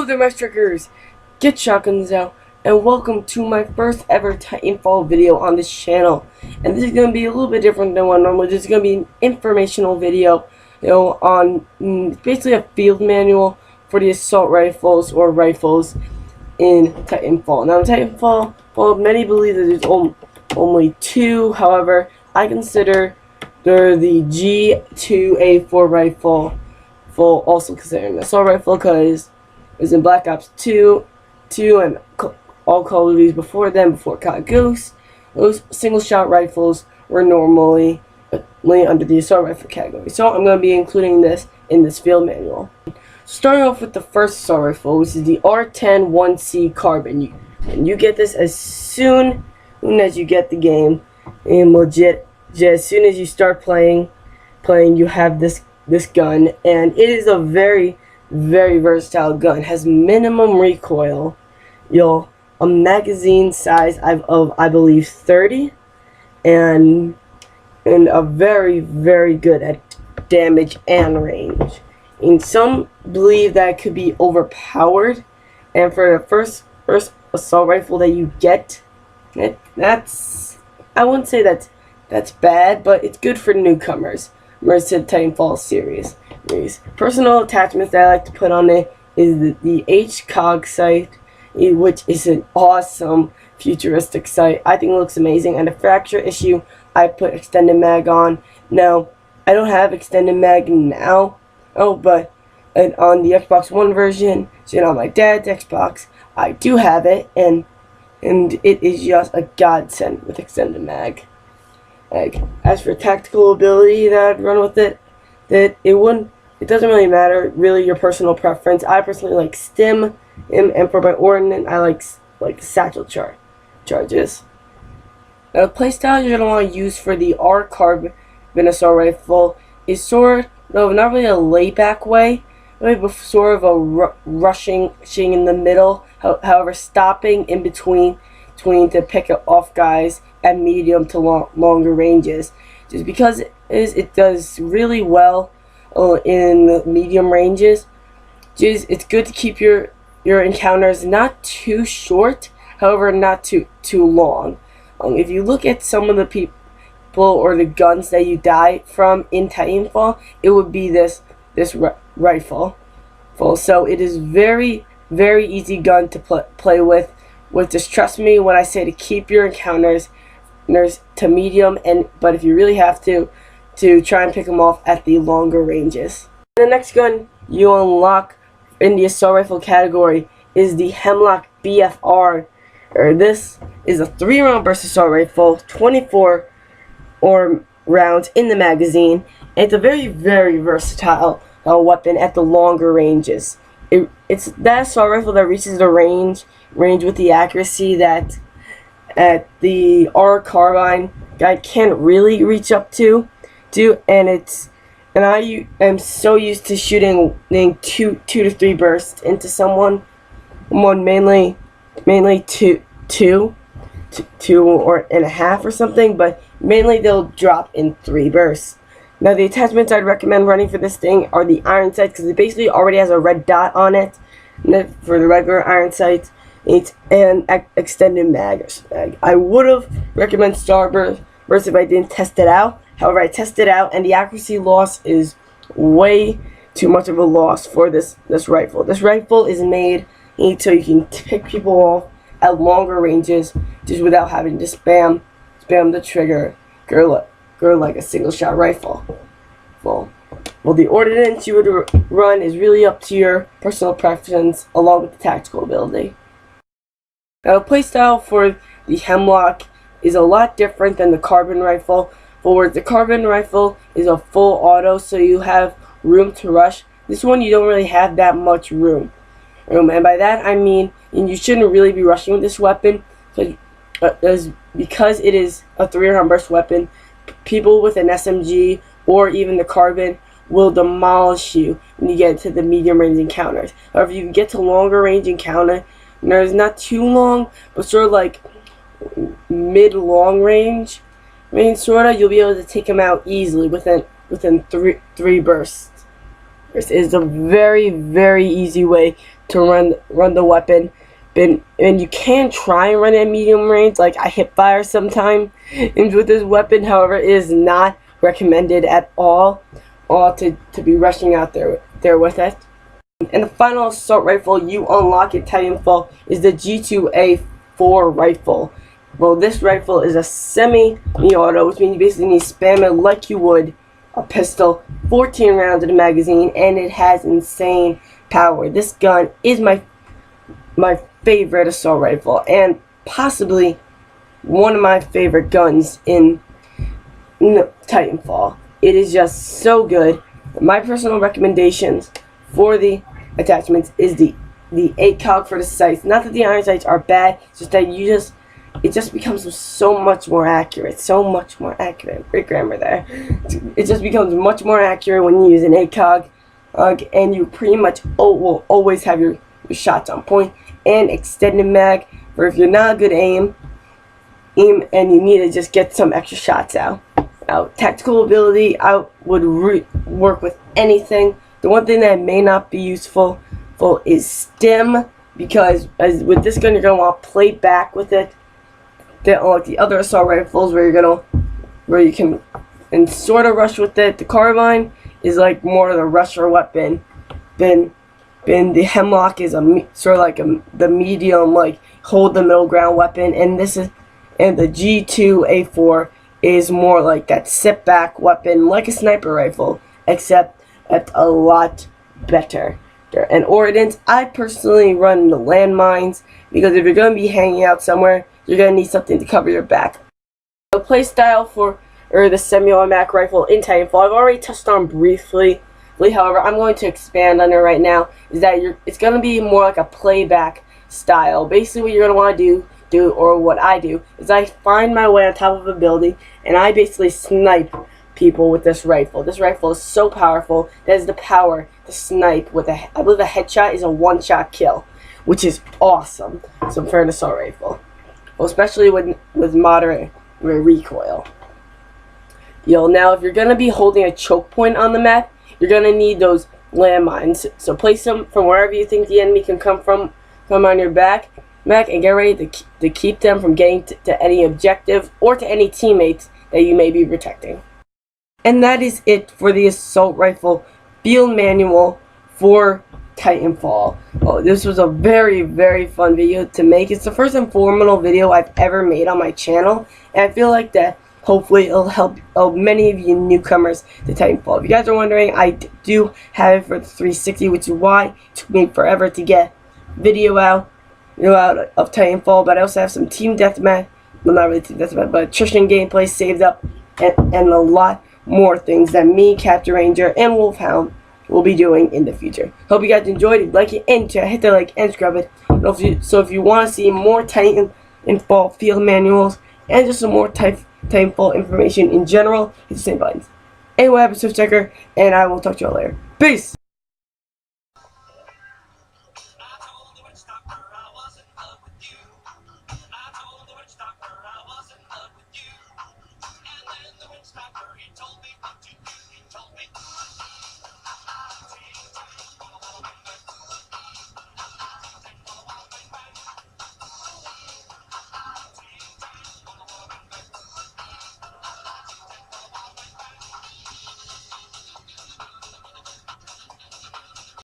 there, my strickers! Get shotguns out, and welcome to my first ever Titanfall video on this channel. And this is going to be a little bit different than what normally. This is going to be an informational video, on basically a field manual for the assault rifles or rifles in Titanfall. Now, in Titanfall, well, many believe that there's only two. However, I consider they're the G2A4 rifle. Also considered an assault rifle because it was in Black Ops 2 and all Call of Duties before them, before COD Ghost. Those single shot rifles were normally under the assault rifle category. So I'm going to be including this in this field manual. Starting off with the first assault rifle, which is the R10 1C Carbon. You get this as soon as you get the game, and legit, as soon as you start playing, you have this gun, and it is a very versatile gun. It has minimum recoil, a magazine size of I believe 30, and a very good at damage and range. And some believe that it could be overpowered, and for the first assault rifle that you get, I wouldn't say that's bad, but it's good for newcomers to the Titanfall series. Personal attachments that I like to put on it is the HCOG sight, which is an awesome futuristic sight. I think it looks amazing. And the fracture issue, I put extended mag on. Now, I don't have extended mag now, but on the Xbox One version, so on my dad's Xbox, I do have it, and it is just a godsend with extended mag. As for tactical ability that I'd run with it, it doesn't really matter, really, your personal preference. I personally like stim, and for my ordnance, I like satchel charges. Now, the playstyle you're going to want to use for the R10 Carbon Venison rifle is not really a layback way, but sort of a rushing in the middle, however stopping in between to pick off guys at medium to longer ranges. Just because it does really well in the medium ranges. It's good to keep your encounters not too short, however not too long. If you look at some of the people or the guns that you die from in Titanfall, it would be this rifle. So it is very easy gun to play with. Just trust me when I say to keep your encounters to medium, but if you really have to try and pick them off at the longer ranges. The next gun you unlock in the assault rifle category is the Hemlock BFR. This is a 3-round burst assault rifle, 24 rounds in the magazine. And it's a very versatile weapon at the longer ranges. It's that assault rifle that reaches the range with the accuracy that at the R10 Carbon guy can't really reach up to, and I am so used to shooting two to three bursts into someone, mainly two or and a half or something, but mainly they'll drop in 3 bursts. Now, the attachments I'd recommend running for this thing are the iron sights, because it basically already has a red dot on it for the regular iron sights, and extended mag. I would have recommended Starburst if I didn't test it out. However, I tested it out, and the accuracy loss is way too much of a loss for this rifle. This rifle is made so you can pick people off at longer ranges just without having to spam the trigger like a single shot rifle. Well, the ordnance you would run is really up to your personal preference, along with the tactical ability. Now, the playstyle for the Hemlock is a lot different than the Carbon rifle. The Carbon rifle is a full auto, so you have room to rush. This one, you don't really have that much room. And by that I mean, you shouldn't really be rushing with this weapon, because it is a 3-round burst weapon. People with an SMG or even the Carbon will demolish you when you get to the medium range encounters. However, you can get to longer range encounter, and it's not too long, but sort of like mid-long range. You'll be able to take them out easily within three bursts. This is a very easy way run the weapon. And you can try and run it at medium range, like I hip fire sometimes with this weapon. However, it is not recommended at all to be rushing out there with it. And the final assault rifle you unlock in Titanfall is the G2A4 rifle. Well, this rifle is a semi-auto, which means you basically need to spam it like you would a pistol, 14 rounds in the magazine, and it has insane power. This gun is my favorite assault rifle, and possibly one of my favorite guns in Titanfall. It is just so good. My personal recommendations for the attachments is the 8 cog for the sights. Not that the iron sights are bad, it's just that it just becomes so much more accurate. So much more accurate. Great grammar there. It just becomes much more accurate when you use an 8 cog, and you pretty much will always have your shots on point. And extended mag for if you're not a good aim and you need to just get some extra shots out. Now, tactical ability, I would work with anything. The one thing that may not be useful is stim, because with this gun you're gonna want to play back with it. Unlike the other assault rifles where you can and sort of rush with it. The carbine is like more of the rusher weapon. Then the Hemlock is sort of like the medium, like hold the middle ground weapon, and the G2A4 is more like that sit back weapon, like a sniper rifle, except a lot better. And ordnance, I personally run the landmines, because if you're going to be hanging out somewhere, you're going to need something to cover your back. The playstyle for the semi-automatic rifle in Titanfall, I've already touched on briefly. However, I'm going to expand on it right now. Is that it's going to be more like a playback style. Basically, what you're going to want to do, or what I do, is I find my way on top of a building, and I basically snipe people with this rifle. This rifle is so powerful. That is the power to snipe with I believe a headshot is a one-shot kill, which is awesome. So for an assault rifle, well, especially with moderate recoil. Now if you're going to be holding a choke point on the map, you're going to need those landmines. So place them from wherever you think the enemy can come from on your back, and get ready to keep them from getting to any objective or to any teammates that you may be protecting. And that is it for the assault rifle field manual for Titanfall. Oh, this was a very, very fun video to make. It's the first informational video I've ever made on my channel, and I feel like that hopefully it'll help many of you newcomers to Titanfall. If you guys are wondering, I do have it for the 360, which is why it took me forever to get video out of Titanfall. But I also have some team deathmatch, well, not really team deathmatch, but attrition gameplay saved up, and a lot more things that me, Captain Ranger, and Wolfhound will be doing in the future. Hope you guys enjoyed. Like it and hit the like and scrub it. So if you want to see more Titanfall field manuals and just some more Titanfall information in general, hit the same buttons. Anyway, I'm Swift Checker, and I will talk to you all later. Peace!